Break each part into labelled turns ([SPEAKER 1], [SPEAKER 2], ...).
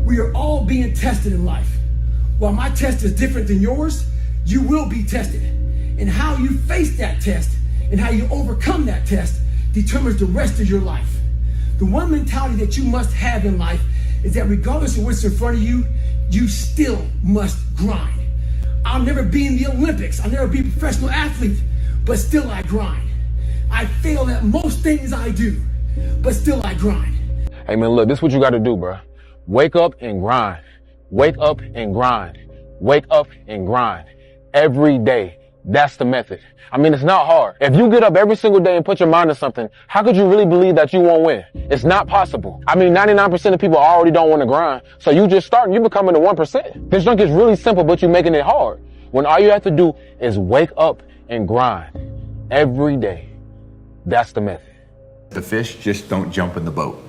[SPEAKER 1] We are all being tested in life. While my test is different than yours, you will be tested. And how you face that test and how you overcome that test determines the rest of your life. The one mentality that you must have in life is that regardless of what's in front of you, you still must grind. I'll never be in the Olympics. I'll never be a professional athlete, but still I grind. I fail at most things I do, but still I grind.
[SPEAKER 2] Hey man, look, this is what you gotta do, bro. Wake up and grind. Wake up and grind. Wake up and grind. Every day. That's the method. I mean, it's not hard. If you get up every single day and put your mind to something, how could you really believe that you won't win? It's not possible. I mean, 99% of people already don't want to grind. So you just starting, you becoming the 1%. This junk is really simple, but you're making it hard. When all you have to do is wake up and grind every day. That's the method.
[SPEAKER 3] The fish just don't jump in the boat.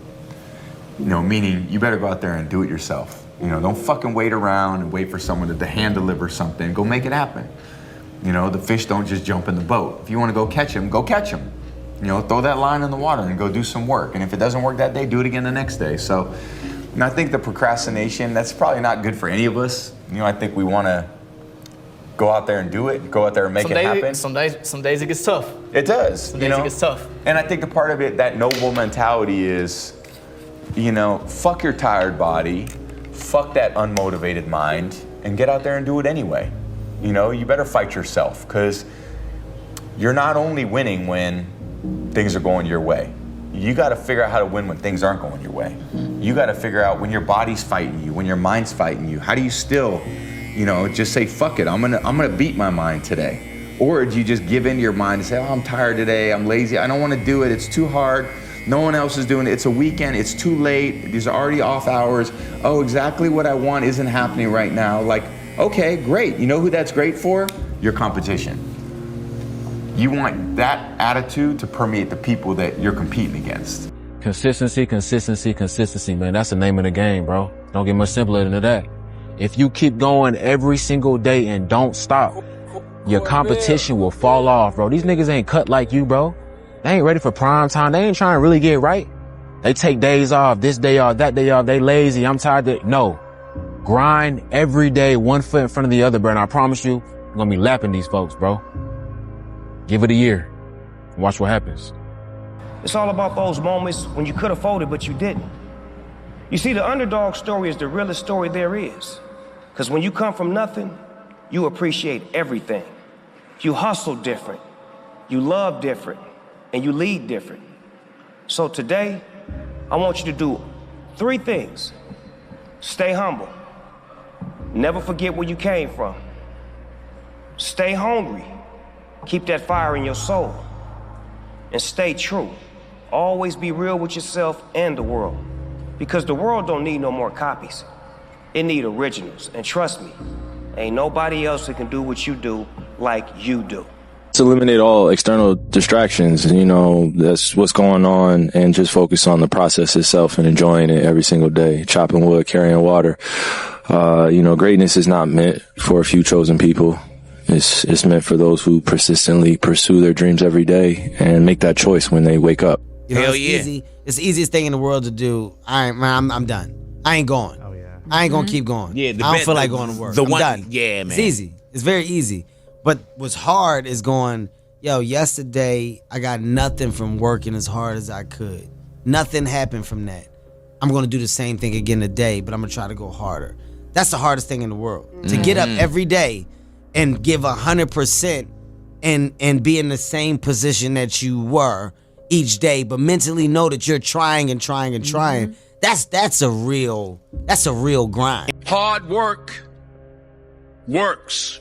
[SPEAKER 3] You know, meaning you better go out there and do it yourself. You know, don't fucking wait around and wait for someone to hand deliver something. Go make it happen. You know, the fish don't just jump in the boat. If you want to go catch them, go catch them. You know, throw that line in the water and go do some work. And if it doesn't work that day, do it again the next day. So, you know, I think the procrastination, that's probably not good for any of us. You know, I think we want to go out there and do it, go out there and make it happen.
[SPEAKER 4] Some days it gets tough.
[SPEAKER 3] It does.
[SPEAKER 4] Some days it gets tough.
[SPEAKER 3] And I think the part of it, that noble mentality is, you know, fuck your tired body, fuck that unmotivated mind, and get out there and do it anyway. You know, you better fight yourself, because you're not only winning when things are going your way. You got to figure out how to win when things aren't going your way. You got to figure out when your body's fighting you, when your mind's fighting you. How do you still, you know, just say, fuck it, I'm gonna beat my mind today? Or do you just give in to your mind and say, oh, I'm tired today, I'm lazy, I don't want to do it, it's too hard, no one else is doing it, it's a weekend, it's too late, these are already off hours, oh, exactly what I want isn't happening right now. Like, okay, great. You know who that's great for? Your competition. You want that attitude to permeate the people that you're competing against.
[SPEAKER 2] Consistency, man. That's the name of the game, bro. Don't get much simpler than that. If you keep going every single day and don't stop, your competition will fall off, bro. These niggas ain't cut like you, bro. They ain't ready for prime time. They ain't trying to really get right. They take days off, this day off, that day off. They lazy. I'm tired. No. Grind every day, one foot in front of the other, bro. And I promise you, I'm gonna be lapping these folks, bro. Give it a year. Watch what happens.
[SPEAKER 5] It's all about those moments when you could have folded, but you didn't. You see, the underdog story is the realest story there is. Because when you come from nothing, you appreciate everything. You hustle different, you love different, and you lead different. So today, I want you to do 3 things. Stay humble. Never forget where you came from. Stay hungry. Keep that fire in your soul. And stay true. Always be real with yourself and the world. Because the world don't need no more copies. It need originals. And trust me, ain't nobody else that can do what you do like you do.
[SPEAKER 6] To eliminate all external distractions, you know, that's what's going on, and just focus on the process itself and enjoying it every single day. Chopping wood, carrying water. You know, greatness is not meant for a few chosen people. It's meant for those who persistently pursue their dreams every day and make that choice when they wake up.
[SPEAKER 7] You know,
[SPEAKER 4] Hell
[SPEAKER 7] it's
[SPEAKER 4] yeah.
[SPEAKER 7] easy. It's the easiest thing in the world to do. I'm done. I ain't going.
[SPEAKER 4] Oh yeah.
[SPEAKER 7] I ain't gonna keep going.
[SPEAKER 4] Yeah,
[SPEAKER 7] I don't feel like going to work. I'm done.
[SPEAKER 4] Yeah, man.
[SPEAKER 7] It's easy. It's very easy. But what's hard is going, yo, yesterday I got nothing from working as hard as I could. Nothing happened from that. I'm gonna do the same thing again today, but I'm gonna try to go harder. That's the hardest thing in the world. To get up every day and give 100% and be in the same position that you were each day, but mentally know that you're trying and trying and trying. That's a real grind.
[SPEAKER 8] Hard work works.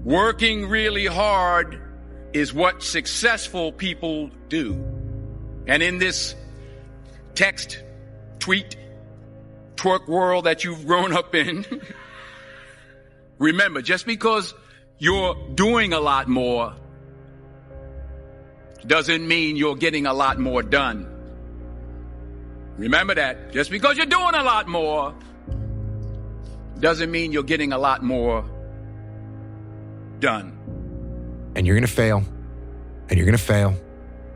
[SPEAKER 8] Working really hard is what successful people do. And in this text, tweet, twerk world that you've grown up in, remember, just because you're doing a lot more doesn't mean you're getting a lot more done. Remember that. Just because you're doing a lot more doesn't mean you're getting a lot more done.
[SPEAKER 9] And you're gonna fail, and you're gonna fail,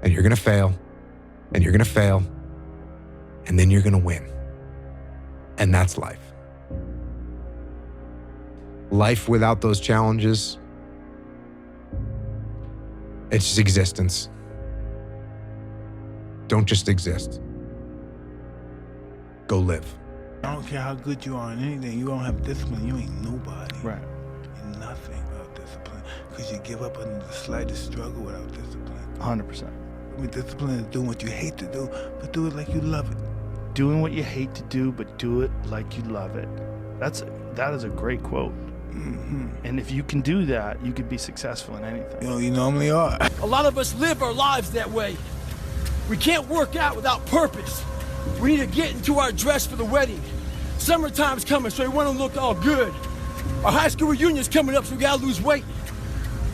[SPEAKER 9] and you're gonna fail, and you're gonna fail, and then you're gonna win. And that's life. Life without those challenges, it's just existence. Don't just exist. Go live.
[SPEAKER 10] I don't care how good you are in anything. You don't have discipline, you ain't nobody.
[SPEAKER 4] Right.
[SPEAKER 10] You're nothing without discipline. Because you give up under the slightest struggle without discipline.
[SPEAKER 4] 100%.
[SPEAKER 10] I mean, discipline is doing what you hate to do, but do it like you love it.
[SPEAKER 11] Doing what you hate to do, but do it like you love it. That is a great quote.
[SPEAKER 10] Mm-hmm.
[SPEAKER 11] And if you can do that, you could be successful in anything.
[SPEAKER 10] You know, you normally are.
[SPEAKER 1] A lot of us live our lives that way. We can't work out without purpose. We need to get into our dress for the wedding. Summertime's coming, so we want to look all good. Our high school reunion's coming up, so we gotta lose weight.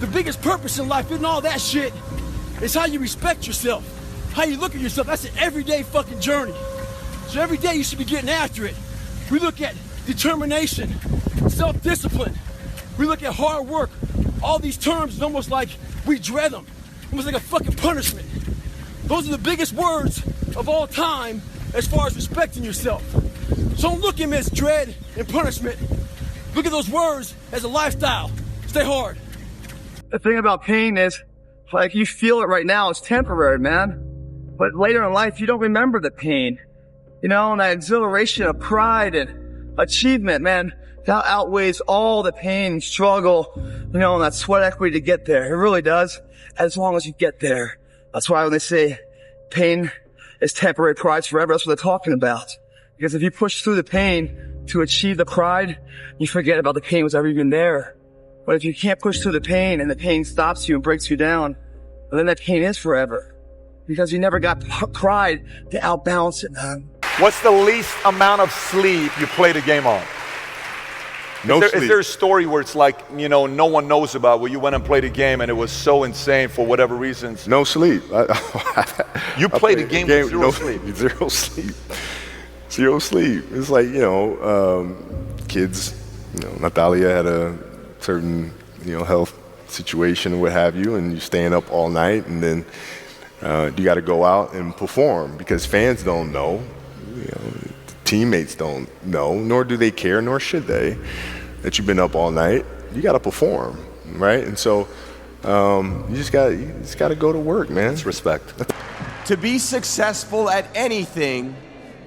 [SPEAKER 1] The biggest purpose in life isn't all that shit. It's how you respect yourself, how you look at yourself. That's an everyday fucking journey. So every day you should be getting after it. We look at determination, self-discipline. We look at hard work. All these terms is almost like we dread them, almost like a fucking punishment. Those are the biggest words of all time as far as respecting yourself. So don't look at them as dread and punishment. Look at those words as a lifestyle. Stay hard.
[SPEAKER 12] The thing about pain is, like, you feel it right now, it's temporary, man. But later in life, you don't remember the pain. You know, and that exhilaration of pride and achievement, man, that outweighs all the pain, struggle, you know, and that sweat equity to get there. It really does, as long as you get there. That's why when they say pain is temporary, pride's forever, that's what they're talking about. Because if you push through the pain to achieve the pride, you forget about the pain was ever even there. But if you can't push through the pain and the pain stops you and breaks you down, well, then that pain is forever. Because you never got pride to outbalance it, man.
[SPEAKER 13] What's the least amount of sleep you played a game on? Is there a story where it's like, you know, no one knows about, where you went and played a game and it was so insane for whatever reasons?
[SPEAKER 14] No sleep.
[SPEAKER 13] You played a game with zero sleep.
[SPEAKER 14] Zero sleep. Zero sleep. It's like, you know, kids, you know, Natalia had a certain, you know, health situation and what have you, and you're staying up all night, and then you got to go out and perform because fans don't know. You know, teammates don't know, nor do they care, nor should they, that you've been up all night. You got to perform, right? And so you just got to go to work, man. It's respect.
[SPEAKER 15] To be successful at anything,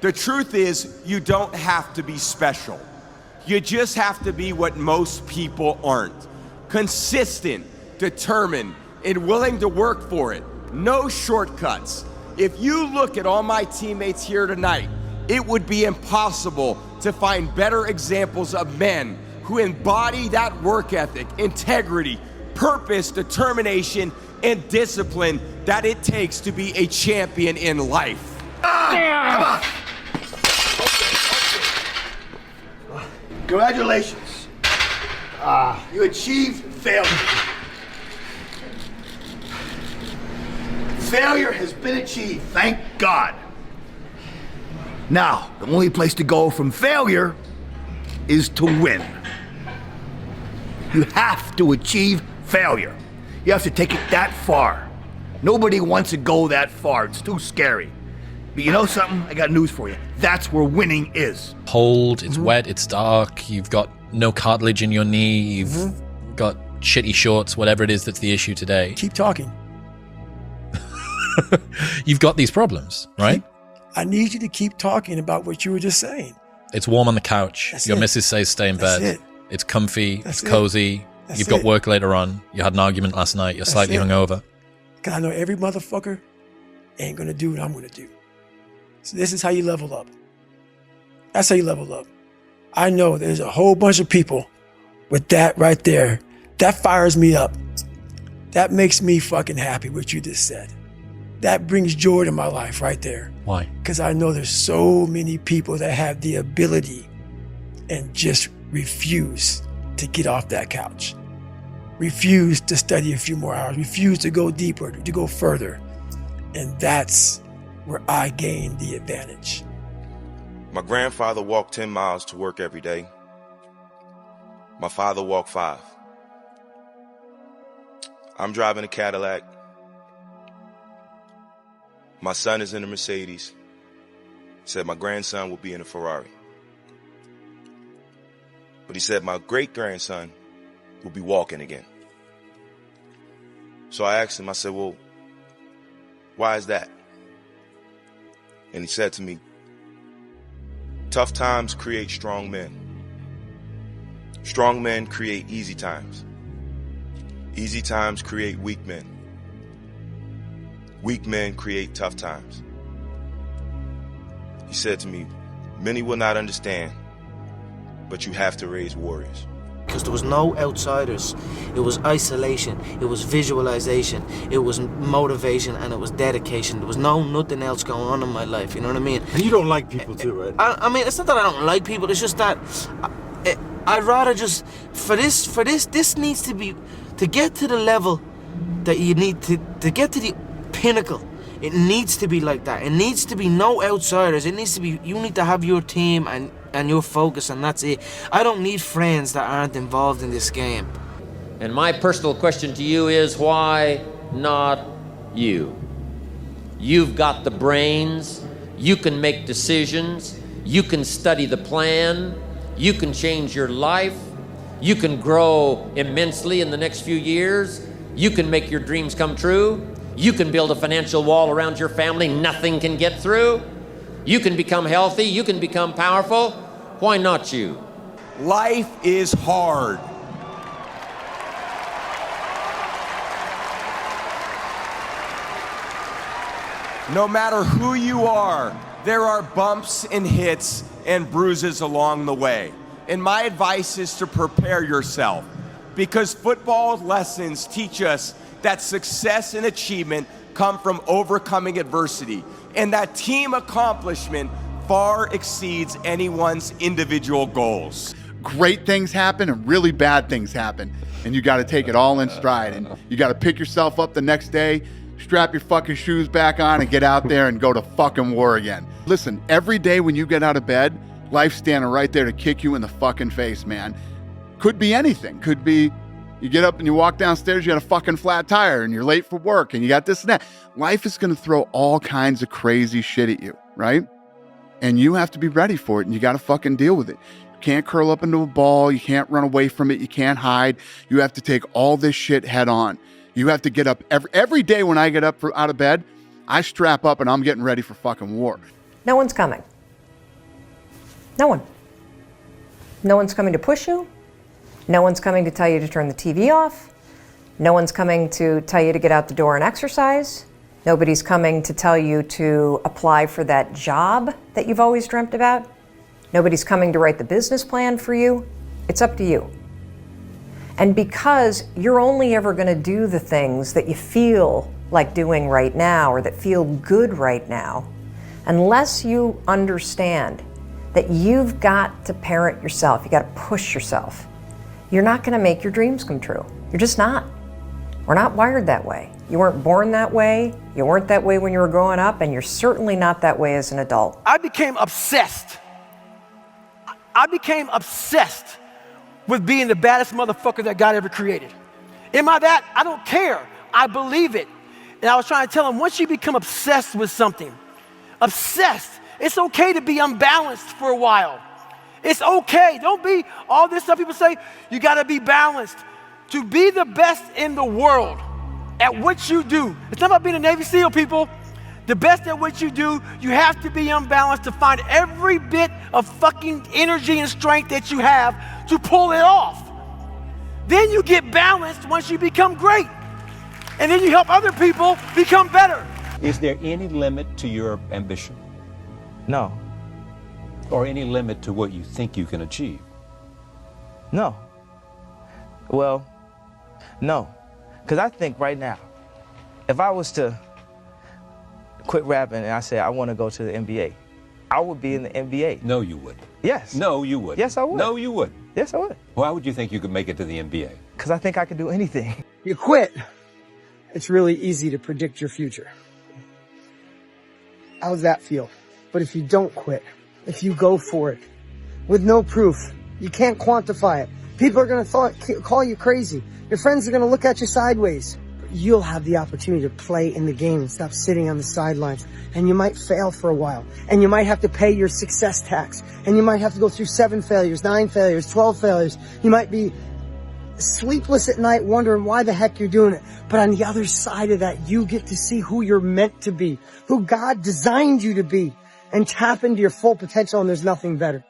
[SPEAKER 15] the truth is you don't have to be special. You just have to be what most people aren't. Consistent, determined, and willing to work for it. No shortcuts. If you look at all my teammates here tonight, it would be impossible to find better examples of men who embody that work ethic, integrity, purpose, determination, and discipline that it takes to be a champion in life.
[SPEAKER 16] Come on. Congratulations. You achieved failure. Failure has been achieved, thank God. Now, the only place to go from failure is to win. You have to achieve failure. You have to take it that far. Nobody wants to go that far. It's too scary. But you know something? I got news for you. That's where winning is.
[SPEAKER 17] Cold, it's wet, it's dark, you've got no cartilage in your knee, you've got shitty shorts, whatever it is that's the issue today.
[SPEAKER 1] Keep talking.
[SPEAKER 17] You've got these problems, right?
[SPEAKER 1] I need you to keep talking about what you were just saying.
[SPEAKER 17] It's warm on the couch.
[SPEAKER 1] That's
[SPEAKER 17] Your
[SPEAKER 1] it.
[SPEAKER 17] missus says stay in
[SPEAKER 1] That's
[SPEAKER 17] bed.
[SPEAKER 1] it.
[SPEAKER 17] It's comfy.
[SPEAKER 1] That's
[SPEAKER 17] it's cozy.
[SPEAKER 1] That's
[SPEAKER 17] You've got
[SPEAKER 1] it.
[SPEAKER 17] work later on. You had an argument last night. You're
[SPEAKER 1] That's
[SPEAKER 17] slightly
[SPEAKER 1] it.
[SPEAKER 17] hungover.
[SPEAKER 1] Because I know every motherfucker ain't going to do what I'm going to do. So this is how you level up. That's how you level up. I know there's a whole bunch of people with that right there. That fires me up. That makes me fucking happy, what you just said. That brings joy to my life right there.
[SPEAKER 17] Why?
[SPEAKER 1] Because I know there's so many people that have the ability and just refuse to get off that couch. Refuse to study a few more hours. Refuse to go deeper, to go further. And that's where I gain the advantage.
[SPEAKER 18] My grandfather walked 10 miles to work every day. My father walked 5. I'm driving a Cadillac. My son is in a Mercedes. Said my grandson will be in a Ferrari. But he said, my great-grandson will be walking again. So I asked him, I said, well, why is that? And he said to me, tough times create strong men. Strong men create easy times. Easy times create weak men. Weak men create tough times. He said to me, many will not understand, but you have to raise warriors.
[SPEAKER 19] Because there was no outsiders. It was isolation. It was visualization. It was motivation, and it was dedication. There was nothing else going on in my life. You know what I mean?
[SPEAKER 20] And you don't like people too, right?
[SPEAKER 19] I mean, it's not that I don't like people. It's just that I'd rather just this needs to be to get to the level that you need to get to the pinnacle. It needs to be like that. It needs to be no outsiders. It needs to be, you need to have your team and your focus, and that's it. I don't need friends that aren't involved in this game.
[SPEAKER 21] And my personal question to you is, why not you? You've got the brains, you can make decisions, you can study the plan, you can change your life, you can grow immensely in the next few years, you can make your dreams come true, you can build a financial wall around your family nothing can get through, you can become healthy, you can become powerful. Why not you?
[SPEAKER 15] Life is hard. No matter who you are, there are bumps and hits and bruises along the way. And my advice is to prepare yourself, because football lessons teach us that success and achievement come from overcoming adversity, and that team accomplishment far exceeds anyone's individual goals.
[SPEAKER 22] Great things happen and really bad things happen, and you got to take it all in stride, and you got to pick yourself up the next day, strap your fucking shoes back on, and get out there and go to fucking war again. Listen, every day when you get out of bed, life's standing right there to kick you in the fucking face, man. Could be anything. Could be you get up and you walk downstairs, you got a fucking flat tire and you're late for work and you got this and that. Life is going to throw all kinds of crazy shit at you, right? And you have to be ready for it, and you got to fucking deal with it. You can't curl up into a ball. You can't run away from it. You can't hide. You have to take all this shit head on. You have to get up every day. When I get up out of bed, I strap up and I'm getting ready for fucking war.
[SPEAKER 23] No one's coming. No one. No one's coming to push you. No one's coming to tell you to turn the TV off. No one's coming to tell you to get out the door and exercise. Nobody's coming to tell you to apply for that job that you've always dreamt about. Nobody's coming to write the business plan for you. It's up to you. And because you're only ever going to do the things that you feel like doing right now or that feel good right now, unless you understand that you've got to parent yourself, you got to push yourself, you're not going to make your dreams come true. You're just not. We're not wired that way. You weren't born that way. You weren't that way when you were growing up, and you're certainly not that way as an adult.
[SPEAKER 1] I became obsessed. I became obsessed with being the baddest motherfucker that God ever created. Am I that? I don't care. I believe it. And I was trying to tell him, once you become obsessed with something, obsessed, it's okay to be unbalanced for a while. It's okay. Don't be all this stuff people say, you got to be balanced. To be the best in the world at what you do. It's not about being a Navy SEAL, people. The best at what you do, you have to be unbalanced to find every bit of fucking energy and strength that you have to pull it off. Then you get balanced once you become great. And then you help other people become better.
[SPEAKER 24] Is there any limit to your ambition?
[SPEAKER 25] No.
[SPEAKER 24] Or any limit to what you think you can achieve?
[SPEAKER 25] No. Well, no. Because I think right now, if I was to quit rapping and I say I want to go to the NBA, I would be in the NBA.
[SPEAKER 24] No, you wouldn't.
[SPEAKER 25] Yes.
[SPEAKER 24] No, you wouldn't.
[SPEAKER 25] Yes, I would.
[SPEAKER 24] No, you wouldn't.
[SPEAKER 25] Yes, I would.
[SPEAKER 24] Why would you think you could make it to the NBA?
[SPEAKER 25] Because I think I could do anything.
[SPEAKER 26] You quit, it's really easy to predict your future. How does that feel? But if you don't quit, if you go for it, with no proof, you can't quantify it. People are going to call you crazy. Your friends are going to look at you sideways. you'll have the opportunity to play in the game and stop sitting on the sidelines. And you might fail for a while. And you might have to pay your success tax. And you might have to go through 7 failures, 9 failures, 12 failures. You might be sleepless at night wondering why the heck you're doing it. But on the other side of that, you get to see who you're meant to be, who God designed you to be, and tap into your full potential, and there's nothing better.